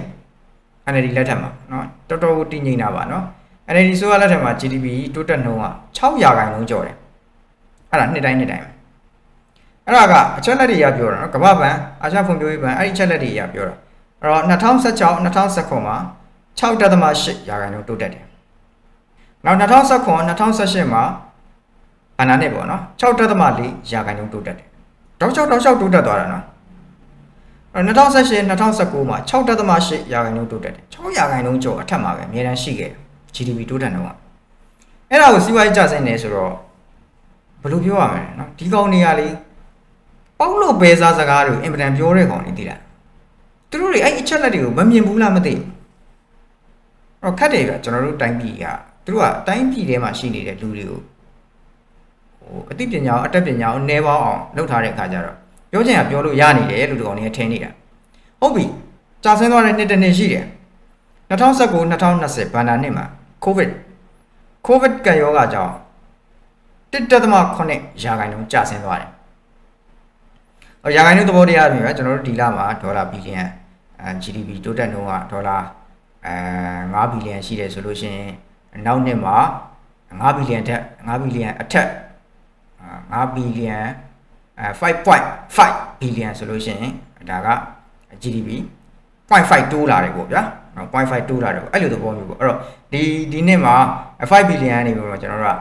NLD လက်ထက်မှာနော်တော်တော်ကိုတည်ငြိမ်တာပါနော် NLD ဆိုရလက်ထက်မှာ GDP တိုးတက်နှုန်းက6%ကျော်တယ်အဲ့ဒါနှစ်တိုင်းပဲအဲ့ဒါကအချက်လက်တွေအရပြောတာနော်ကမ္ဘာ့ဘဏ်အာရှဖွံ့ဖြိုးရေးဘဏ်အဲ့ဒီအချက်လက်တွေအရပြောတာအဲ့တော့2016-2019မှာ6.8%တိုးတက်တယ်နောက်2019-2018မှာဘဏ္ဍာနှစ်ပေါ့နော်6.4%တိုးတက်တယ်တောက်လျှောက်တိုးတက်သွားတာနော်အဲ့2018-2019မှာ6.8%တိုးတက်တယ်6%ကျော်အထက်မှာပဲအများတန်းရှိခဲ့တယ် GDP တိုးတက်နှုန်းကအဲ့ဒါကိုစီးပွားရေးကျဆင်းနေဆိုတော့ဘယ်လိုပြောရမလဲနော်ဒီကောင်တွေကလေပေါက်လို့ပဲစားစကားတွေအင်ပတန်ပြောတဲ့ကောင်တွေသိလားသူတို့တွေအဲ့အချက်လက်တွေကိုမမြင်ဘူးလားမသိဘူးတော့ခက်တယ်ကကျွန်တော်တို့တိုင်းပြည်ကသူတို့ကတိုင်းပြည်ထဲမှာရှိနေတဲ့လူတွေကိုအသိပညာအတတ်ပညာကိုနည်းပေါင်းအောင်လုပ်ထားတဲ့အခါကျတော့ပြောချင်တာပြောလို့ရနေတယ်လို့ဒီကောင်တွေကထင်နေတာဟုတ်ပြီကြာဆင်းသွားတဲ့နှစ်တစ်နှစ်ရှိတယ်2019-2020ဘဏ္ဍာနှစ်မှာကိုဗစ်ကပ်ရောဂါကြောင့်1.8%ကြာဆင်းသွားတယ်ရာခိုင်နှုန်းသဘောတရားပြင်ပဲကျွန်တော်တို့ဒီလမှာဒေါ်လာဘီလီယံGDP တိုးတက်နှုန်းကဒေါ်လာ5ဘီလီယံရှိတယ်ဆိုလို့ရှိရင်နောက်နှစ်မှာ5ဘီလီယံအထက်5ဘီလီယံ5.5 ဘီလီယံဆိုလို့ရှိရင်ဒါက GDP 0.5 တိုးလာတယ်ပေါ့ဗျာ0.5 တိုးလာတယ်ပေါ့အဲ့လိုသဘောမျိုးပေါ့အဲ့တော့ဒီနှစ်မှာ5ဘီလီယံနေပြီးတော့ကျွန်တော်တို့က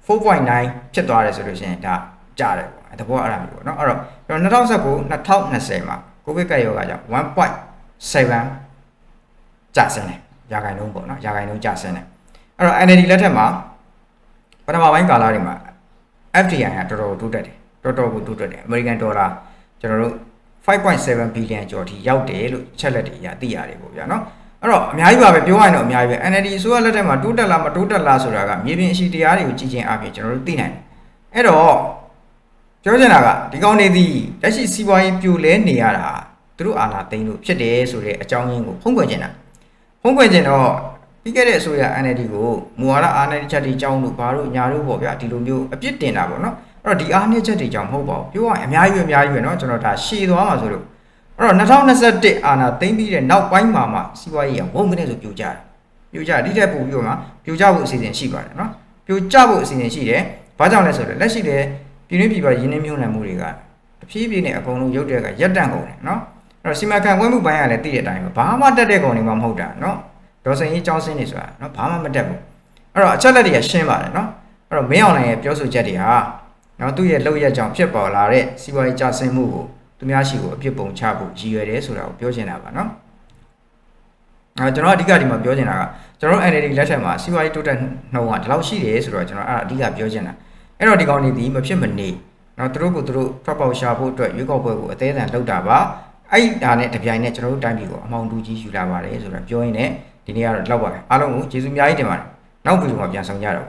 4.9 ဖြစ်သွားတယ်ဆိုလို့ရှိရင်ဒါကျတယ်ပေါ့သဘောအဲ့ဒါမျိုးပေါ့နော်အဲ့တော့2019-2020မှာကိုဗစ်ကပ်ရောဂါကြောင့် 1.7 ကျဆင်းတယ်ရာခိုင်နှုန်းပေါ့နော်ရာခိုင်နှုန်းကျဆင်းတယ်အဲ့တော့ NLD လက်ထက်မှာပထမပိုင်းကာလတွေမှာ FDI ကတော်တော်တိုးတက်တယ်အမေရိကန်ဒေါ်လာကျွန်တော်တို့ 5.7 ဘီလီယံကျော်ထိရောက်တယ်လို့ချက်လက်တွေအရသိရတယ်ပေါ့ဗျာနော်အဲ့တော့အများကြီးပါပဲပြောရရင်တော့အများကြီးပဲ NLD ဆိုရလက်ထက်မှာတိုးတက်လားမတိုးတက်လားဆိုတာကမြေပြင်အရှိတရားတွေကိုကြည့်ချင်းအပြင်ကျွန်တော်တို့သိနိုင်တယ်အဲ့တော့ပြောချင်တာကဒီကောင်တွေဒီလက်ရှိစီးပွားရေးပြိုလဲနေရတာသူတို့အာဏာသိမ်းလို့ဖြစ်တယ်ဆိုတဲ့အကြောင်းရင်းကိုဖုံးကွယ်ချင်တော့ပြီးခဲ့တဲ့အစိုးရ NLD ကိုမူဝါဒအားနည်းချက်တွေကြောင်းလို့ဘာလို့ညာလို့ပေါ့ဗျာဒီလိုမျိုးအပြစ်တင်တာပေါ့နော်အဲ့တော့ဒီအားနည်းချက်တွေကြောင့်မဟုတ်ပါဘူးပြောရရင်အများကြီးပဲเนาะကျွန်တော်ဒါရှည်သွားမှာဆိုလို့အဲ့တော့2021အာဏာသိမ်းပြီးတဲ့နောက်ပိုင်းမှာမှစီးပွားရေးကဝုန်းကနေဆိုပြိုကျဒီထက်ပိုပြီးတော့မှပြိုကျဖို့အစီအစဉ်ရှိပါတယ်เนาะပြိုကျဖို့အစီအစဉ်ရှိတယ်ဘာကြောင့်လဲဆိုတော့လက်ရှိတဲ့ပြည်တွင်းပြည်ပရင်းနှီးမြှုပ်နှံမှုတွေကတဖြည်းဖြည်းနဲ့အကုန်လုံးရုပ်တဲ့ကရပ်တန့်ကုန်တယ်เนาะအဲ့တော့စီမံခန့်ခွဲမှုပိုင်းကလည်းသိတဲ့အတိုင်းပဲဘာမှတက်တဲ့ကောင်တွေမှမဟုတ်တာเนาะဒေါ်စင်ကြီးကျောင်းစင်းနေဆိုတာเนาะဘာမှမတက်ဘူးအဲ့တော့အချက်လက်တွေကရှင်းပါတယ်เนาะအဲ့တော့မင်းအောင်လှိုင်ရဲ့ပြောဆိုချက်တွေဟာเนาะသူ့ရဲ့လောက်ရက်ကြောင့်ဖြစ်ပေါ်လာတဲ့စီးပွားရေးကျဆင်းမှုကိုသူများရှိကိုအပြစ်ပုံချဖို့ရည်ရွယ်တယ်ဆိုတာကိုပြောချင်တာပါเนาะကျွန်တော်အဓိကဒီမှာပြောချင်တာကကျွန်တော် NLD လက်ထက်မှာစီးပွားရေးတိုးတက်နှုန်းကဒီလောက်ရှိတယ်ဆိုတော့ကျွန်တော်အဓိကပြောချင်တာအဲ့တော့ဒီကောင်တွေဒီမဖြစ်မနေเนาะသူတို့ထွက်ပေါက်ရှာဖို့အတွက်ရွေးကောက်ပွဲကိုအသေးအံလုပ်တာပါအဲ့ဒါနဲ့တပြိုင်နက်ကျွန်တော်တို့တိုင်းပြည်ကိုအမောင်တူကြီးယူလာပါတယ်ဆိုတာပြောရင်းနဲ့ဒီနေ့ကတော့လောက်ပါပဲအားလုံးကိုကျေးဇူးအများကြီးတင်ပါတယ်နောက်ဗီဒီယိုမှာပြန်ဆောင်ကြတော့